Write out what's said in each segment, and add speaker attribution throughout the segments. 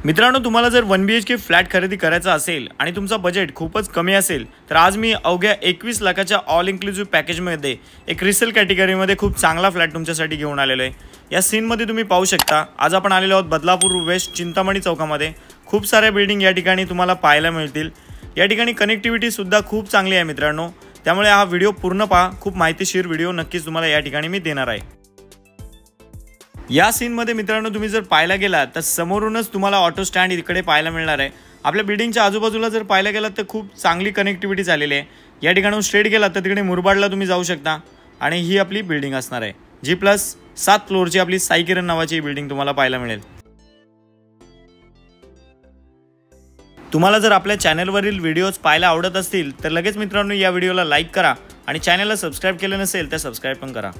Speaker 1: मित्रांनो, तुम्हाला जर 1 BHK फ्लॅट खरेदी करायचा असेल आणि तुमचा बजेट खूपच कमी असेल तर आज मी अवघ्या 21 लाखाच्या ऑल इन्क्लुसिव्ह पॅकेजमध्ये एक रिसेल कॅटेगरीमध्ये खूप चांगला फ्लॅट तुमच्यासाठी घेऊन आलेलो आहे। या सीनमध्ये तुम्ही पाहू शकता, आज आपण आलेलो आहोत बदलापूर वेस्ट चिंतामणी चौकामध्ये। खूप साऱ्या बिल्डिंग या ठिकाणी तुम्हाला पाहायला मिळतील। या ठिकाणी कनेक्टिव्हिटी सुद्धा खूप चांगली आहे मित्रांनो, त्यामुळे हा व्हिडिओ पूर्ण पहा। खूप माहितीशीर व्हिडिओ नक्कीच तुम्हाला या ठिकाणी मी देणार आहे। या सीन मध्ये मित्रांनो, तुम्ही जर पाहायला गेलात तर समोरूनच तुम्हाला ऑटो स्टँड इकडे पाहायला मिळणार आहे। आपल्या बिल्डिंगच्या आजूबाजूला जर पाहायला गेलात तर खूप चांगली कनेक्टिव्हिटी झालेली आहे। या ठिकाणून स्ट्रेट गेलात तर तिकडे मुरबाडला तुम्ही जाऊ शकता आणि ही आपली बिल्डिंग असणार आहे। G+7 फ्लोअरची आपली साई किरण नावाची बिल्डिंग तुम्हाला पाहायला मिळेल। तुम्हाला जर आपल्या चॅनलवरील व्हिडिओज पाहायला आवडत असतील तर लगेच मित्रांनो या व्हिडिओला लाईक करा आणि चॅनलला सबस्क्राइब केलं नसेल तर सबस्क्राइब पण करा।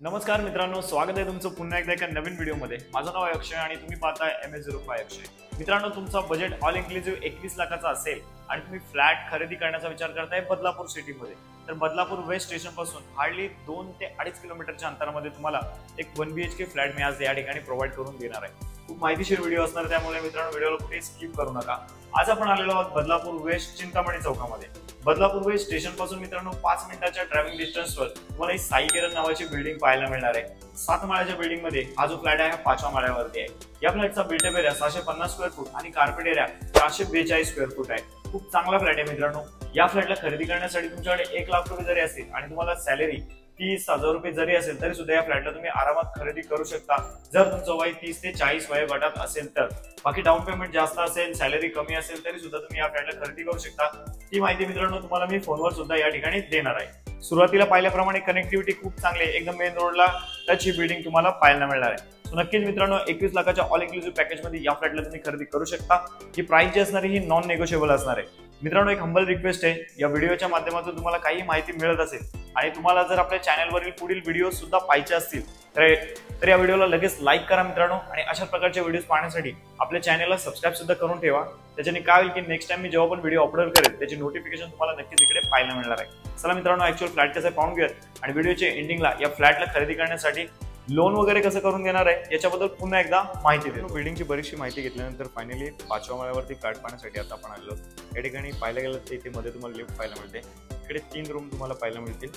Speaker 1: नमस्कार मित्रांनो, स्वागत आहे तुमचं पुन्हा एकदा एका नवीन व्हिडिओमध्ये। माझं नाव आहे अक्षय आणि तुम्ही पाहताय MS05 अक्षय। मित्रांनो, तुमचा बजेट ऑल इन्क्लुसिव्ह 21 लाखाचा असेल आणि तुम्ही फ्लॅट खरेदी करण्याचा विचार करताय बदलापूर सिटीमध्ये, तर बदलापूर वेस्ट स्टेशन पासून हार्डली 2 ते 2.5 किलोमीटरच्या अंतरामध्ये तुम्हाला एक 1 BHK फ्लॅट मी आज या ठिकाणी प्रोव्हाइड करून देणार आहे। खूप माहितीशीर व्हिडिओ असणार, त्यामुळे मित्रांनो व्हिडिओला कुठेही स्किप करू नका। आज आपण आलेलो आहोत बदलापूर वेस्ट चिंतामणी चौकामध्ये। बदलापूर वेस्ट स्टेशन पासून मित्रांनो 5 मिनिटाच्या ट्रॅव्हलिंग डिस्टन्सवर तुम्हाला ही साई किरण नावाची बिल्डिंग पाहायला मिळणार आहे। 7 माळ्याच्या बिल्डिंग मध्ये हा जो फ्लॅट आहे 5व्या माळ्यावरती आहे। या फ्लॅटचा बिल्टअप एरिया 750 स्क्वेअर फूट आणि कार्पेट एरिया 442 स्क्वेअर फूट आहे। खूप चांगला फ्लॅट आहे मित्रांनो। या फ्लॅटला खरेदी करण्यासाठी तुमच्याकडे 1 लाख रुपये जरी असेल आणि तुम्हाला सॅलरी 30,000 रुपये जरी असेल तरी सुद्धा या फ्लॅटला तुम्ही आरामात खरेदी करू शकता, जर तुमचं वय 30 ते 40 वयोगटात असेल तर। बाकी डाऊन पेमेंट जास्त असेल, सॅलरी कमी असेल तरी सुद्धा तुम्ही या फ्लॅटला खरेदी करू शकता। ती माहिती मित्रांनो तुम्हाला मी फोनवर सुद्धा या ठिकाणी देणार आहे। सुरुवातीला पाहिल्याप्रमाणे कनेक्टिव्हिटी खूप चांगली आहे, एकदम मेन रोडला टच ही बिल्डिंग तुम्हाला पाहायला मिळणार आहे। सो नक्कीच मित्रांनो 21 लाखाच्या ऑल इन्क्लुसिव्ह पॅकेज मध्ये या फ्लॅटला तुम्ही खरेदी करू शकता। ही प्राइस जी असणार ही नॉन नेगोशिएबल असणार आहे। मित्रांनो, एक हंबल रिक्वेस्ट आहे, या व्हिडिओच्या माध्यमातून तुम्हाला काही माहिती मिळत असेल आणि तुम्हाला जर आपल्या चॅनलवरील पुढील व्हिडिओ सुद्धा पाहायचे असतील तर या व्हिडिओला लगेच लाईक करा मित्रांनो, आणि अशा प्रकारचे व्हिडिओज पाहण्यासाठी आपल्या चॅनलला सबस्क्राइब सुद्धा करून ठेवा। त्याच्याने काय होईल की नेक्स्ट टाइम मी जेव्हा पण व्हिडिओ अपलोड करेल त्याची नोटिफिकेशन तुम्हाला नक्कीच इकडे पाहायला मिळणार आहे। चला मित्रांनो, ऍक्च्युअल फ्लॅट कसं पाहून घेऊयात आणि व्हिडिओच्या एंडिंगला या फ्लॅटला खरेदी करण्यासाठी लोन वगैरे कसं करून घेणार आहे याच्याबद्दल पुन्हा एकदा माहिती देतो। बिल्डिंगची बरीचशी माहिती घेतल्यानंतर फायनली 5व्या माळ्यावरती फ्लॅट पाहण्यासाठी आता आपण आलो। या ठिकाणी पाहायला गेलं तर इथे मध्ये तुम्हाला लिफ्ट पाहायला मिळते। इकडे 3 रूम तुम्हाला पाहायला मिळतील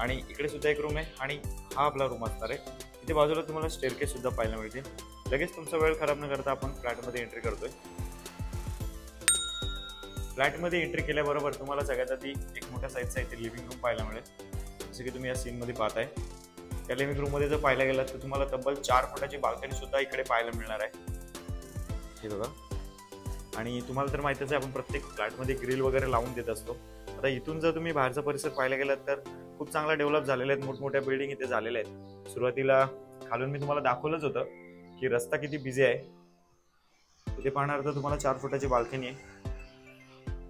Speaker 1: आणि इकडे सुद्धा एक रूम आहे आणि हा आपला रूम असणार आहे। इथे बाजूला तुम्हाला स्टेअरकेस सुद्धा पाहायला मिळतील। लगेच तुमचा वेळ खराब न करता आपण फ्लॅटमध्ये एंट्री करतोय। फ्लॅटमध्ये एंट्री केल्याबरोबर तुम्हाला सगळ्यात आधी एक मोठ्या साईजचा इथे लिव्हिंग रूम पाहायला मिळेल, जसं की तुम्ही या सीन मध्ये पाहताय। या लिव्हिंग रूम मध्ये जर पाहायला गेलात तर तुम्हाला तब्बल 4 फुटाची बाल्कनी सुद्धा इकडे पाहायला मिळणार आहे, हे बघा। आणि तुम्हाला तर माहितीच आहे, आपण प्रत्येक फ्लॅटमध्ये ग्रिल वगैरे लावून देत असतो। आता इथून जर तुम्ही बाहेरचा परिसर पाहायला गेलात तर खूप चांगला डेव्हलप झालेला आहे, मोठमोठ्या बिल्डिंग इथे झालेल्या आहेत। सुरुवातीला खालून मी तुम्हाला दाखवलंच होतं की रस्ता किती बिझी आहे। इथे पाहणार तर तुम्हाला 4 फुटाची बाल्कनी आहे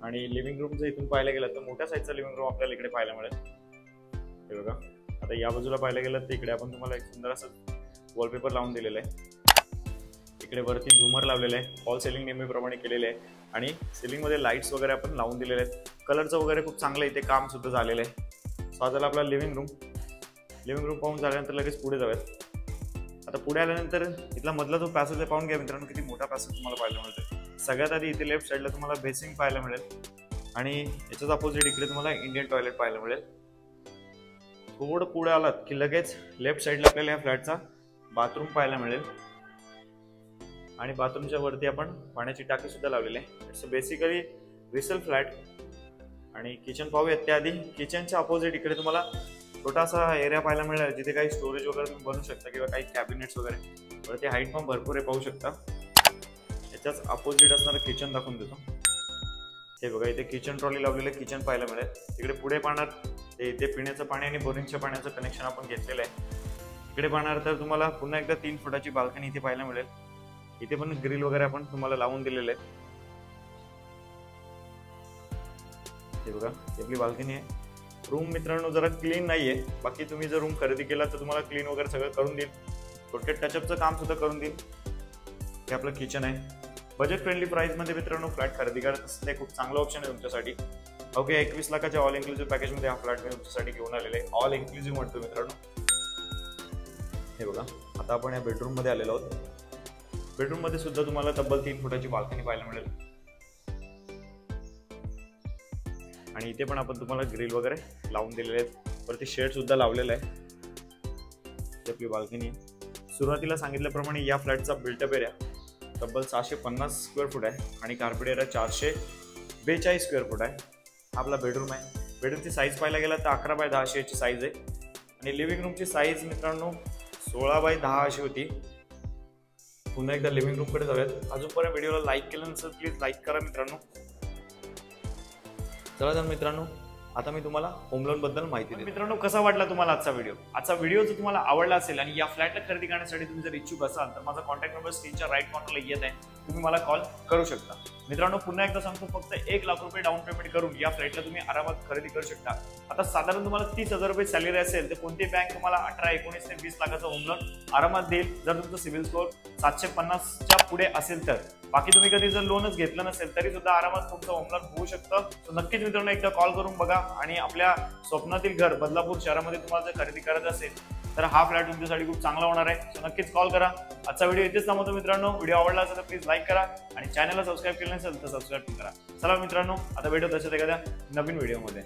Speaker 1: आणि लिव्हिंग रूम जर इथून पाहायला गेलात तर मोठ्या साईजचा लिव्हिंग रूम आपल्याला इकडे पाहायला मिळेल, हे बघा। आता या बाजूला पाहायला गेलं तर इकडे आपण तुम्हाला एक सुंदर असं वॉलपेपर लावून दिलेलं आहे। इकडे वरती झुमर लावलेलं आहे, फॉल सेलिंग नेहमीप्रमाणे केलेले आहे आणि सीलिंग मध्ये लाईट्स वगैरे आपण लावून दिलेले आहेत। कलरचं वगैरे खूप चांगलं इथे काम सुद्धा झालेलं आहे। सो झाला आपला लिव्हिंग रूम पाहून झाल्यानंतर लगेच पुढे जाऊयात। आता पुढे आल्यानंतर इथला मधला जो पॅसेज आहे पाहून घ्या मित्रांनो, किती मोठा पॅसेज तुम्हाला पाहायला मिळतोय। सगळ्यात आधी इथे लेफ्ट साईडला तुम्हाला बेसिंग पाहायला मिळेल आणि याच्याच अपोजिट इकडे तुम्हाला इंडियन टॉयलेट पाहायला मिळेल। थोडं पुढे आलात की लगेच लेफ्ट साईडला आपल्याला या फ्लॅटचा बाथरूम पाहायला मिळेल आणि बाथरूमच्या वरती आपण पाण्याची टाकी सुद्धा लावलेली आहे। It's basically resale flat. आणि किचन पाहूयात त्याआधी। किचनच्या अपोजिट इकडे तुम्हाला छोटासा एरिया पाहायला मिळेल, जिथे काही स्टोरेज वगैरे तुम्ही बनवू शकता किंवा काही कॅबिनेट्स वगैरे। वरती हाईट पण भरपूर आहे, पाहू शकता। याच्याच अपोजिट असणारं किचन दाखवून देतो, हे बघा। इथे किचन ट्रॉली लावलेलं किचन पाहायला मिळेल। इकडे पुढे पाहणार इथे पिण्याचं पाणी आणि बोरिंगच्या पाण्याचं कनेक्शन आपण घेतलेलं आहे। इकडे पाहणार तर तुम्हाला पुन्हा एकदा 3 फुटाची बाल्कनी इथे पाहायला मिळेल। इथे पण ग्रिल वगैरे आपण तुम्हाला लावून दिलेले आहेत, हे बघा। आपली बाल्कनी आहे। रूम मित्रांनो जरा क्लीन नाहीये, बाकी तुम्ही जर रूम खरेदी केला तर तुम्हाला क्लीन वगैरे सगळं करून देईल, थोडक्यात टचअपचं काम सुद्धा करून देईल। हे आपलं किचन आहे। बजेट फ्रेंडली प्राइस मध्ये मित्रांनो फ्लॅट खरेदी करत असणे खूप चांगला ऑप्शन आहे तुमच्यासाठी। ओके, 21 लाखाच्या ऑल इन्क्लुसिव्ह पॅकेज मध्ये हा फ्लॅट मी तुमच्यासाठी घेऊन आलेला आहे। ऑल इन्क्लुसिव्ह म्हणतो मित्रांनो। हे बघा, आता आपण या बेडरूम मध्ये आलेलो आहोत। बेडरूम मध्ये सुद्धा तुम्हाला तब्बल 3 फुटाची बाल्कनी पाहायला मिळेल आणि इथे पण आपण तुम्हाला ग्रिल वगैरे लावून दिलेले आहेत, वरती शेड सुद्धा लावलेला आहे। ही आपली बाल्कनी आहे। सुरुवातीला सांगितल्याप्रमाणे या फ्लॅटचा बिल्टअप एरिया तब्बल 650 स्क्वेअर फूट आहे आणि कार्पेट एरिया 442 स्क्वेअर फूट आहे। आपला बेडरूम आहे। बेडरूमची साईज पाहायला गेला तर 11 बाय 10 ची साईज आहे आणि लिव्हिंग रूमची साईज मित्रांनो 16 बाय 10 अशी होती। पुन्हा एकदा लिव्हिंग रूम कडे जाऊयात। अजूनपर्यंत व्हिडिओला लाईक केलं नसेल प्लीज लाईक करा मित्रांनो। चला तर मित्रांनो, आता मी तुम्हाला होम लोन बद्दल माहिती देतो। मित्रांनो, कसा वाटला तुम्हाला आजचा व्हिडिओ? आजचा व्हिडिओ जर तुम्हाला आवडला असेल आणि या फ्लॅटला खरेदी करण्यासाठी तुम्ही जर इच्छुक असाल तर माझा कॉन्टॅक्ट नंबर स्क्रीनच्या राईट कॉर्नरला येत आहे, तुम्ही मला कॉल करू शकता। मित्रांनो, पुन्हा एकदा सांगतो, फक्त 1 लाख रुपये डाऊन पेमेंट करून या फ्लॅटला तुम्ही आरामात खरेदी करू शकता। आता साधारण तुम्हाला 30,000 रुपये सॅलरी असेल तर कोणती बँक तुम्हाला 18, 19 ते 20 लाखाचं होम लोन आरामात देईल जर तुमचं सिबिल स्कोअर 750च्या पुढे असेल तर। बाकी तुम्ही कधी जर लोनच घेतलं नसेल तरी सुद्धा आरामात तुमचं होम लोन होऊ शकतं। तर नक्कीच मित्रांनो एकदा कॉल करून बघा आणि आपल्या स्वप्नातील घर बदलापूर शहरामध्ये तुम्हाला जर खरेदी करायचं असेल तर हा फ्लॅट तुमच्यासाठी खूप चांगला होणार आहे। तर नक्कीच कॉल करा। आजचा व्हिडिओ इथेच थांबवतो मित्रांनो। व्हिडिओ आवडला असेल तर प्लीज लाईक करा आणि चॅनलला सबस्क्राईब केलं नसेल तर सबस्क्राईब करा। चला मित्रांनो, आता भेटू तशाच एखाद्या नवीन व्हिडिओमध्ये।